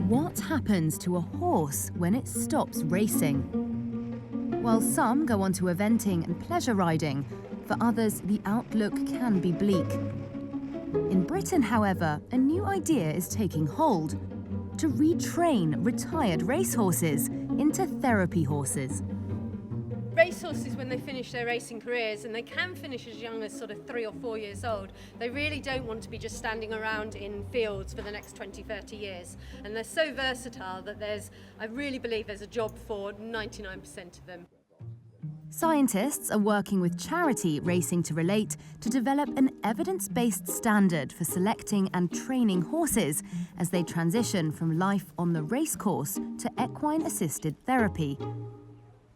What happens to a horse when it stops racing? While some go on to eventing and pleasure riding, for others the outlook can be bleak. In Britain, however, a new idea is taking hold: to retrain retired racehorses into therapy horses. Racehorses, when they finish their racing careers, and they can finish as young as sort of 3 or 4 years old, they really don't want to be just standing around in fields for the next 20, 30 years. And they're so versatile that I really believe there's a job for 99% of them. Scientists are working with charity Racing to Relate to develop an evidence-based standard for selecting and training horses as they transition from life on the racecourse to equine-assisted therapy.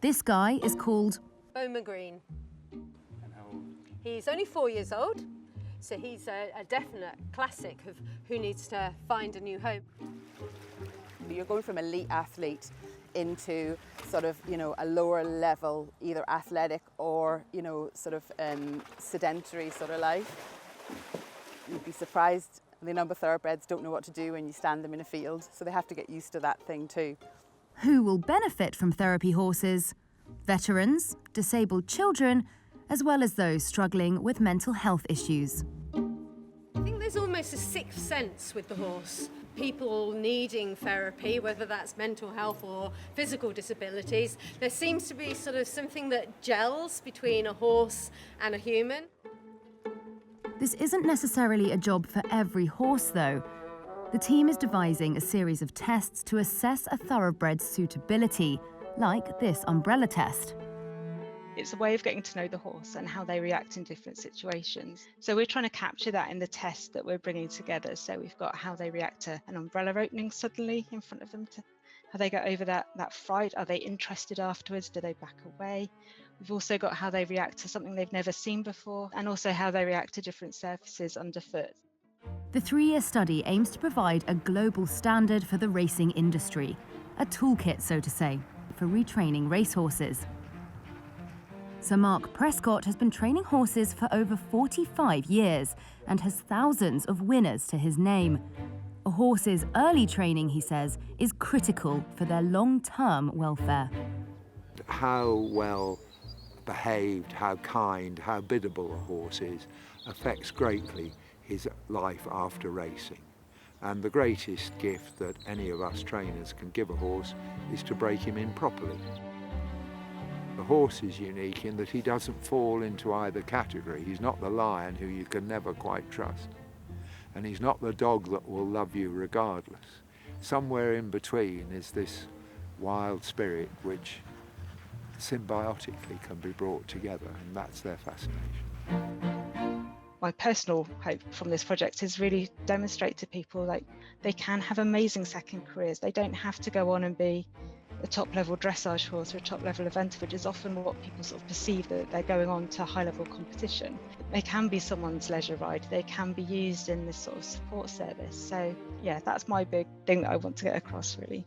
This guy is called Bowman Green. He's only 4 years old, so he's a definite classic of who needs to find a new home. You're going from elite athlete into sort of, a lower level, either athletic or, sort of sedentary sort of life. You'd be surprised the number of thoroughbreds don't know what to do when you stand them in a field, so they have to get used to that thing too. Who will benefit from therapy horses? Veterans, disabled children, as well as those struggling with mental health issues. I think there's almost a sixth sense with the horse. People needing therapy, whether that's mental health or physical disabilities, there seems to be sort of something that gels between a horse and a human. This isn't necessarily a job for every horse, though. The team is devising a series of tests to assess a thoroughbred's suitability, like this umbrella test. It's a way of getting to know the horse and how they react in different situations. So we're trying to capture that in the test that we're bringing together. So we've got how they react to an umbrella opening suddenly in front of them, to how they get over that fright. Are they interested afterwards? Do they back away? We've also got how they react to something they've never seen before, and also how they react to different surfaces underfoot. The 3-year study aims to provide a global standard for the racing industry, a toolkit, so to say, for retraining racehorses. Sir Mark Prescott has been training horses for over 45 years and has thousands of winners to his name. A horse's early training, he says, is critical for their long-term welfare. How well behaved, how kind, how biddable a horse is affects greatly his life after racing. And the greatest gift that any of us trainers can give a horse is to break him in properly. The horse is unique in that he doesn't fall into either category. He's not the lion who you can never quite trust. And he's not the dog that will love you regardless. Somewhere in between is this wild spirit which symbiotically can be brought together, and that's their fascination. My personal hope from this project is really demonstrate to people like they can have amazing second careers. They don't have to go on and be a top level dressage horse or a top level eventer, which is often what people sort of perceive, that they're going on to high level competition. They can be someone's leisure ride. They can be used in this sort of support service. So yeah, that's my big thing that I want to get across, really.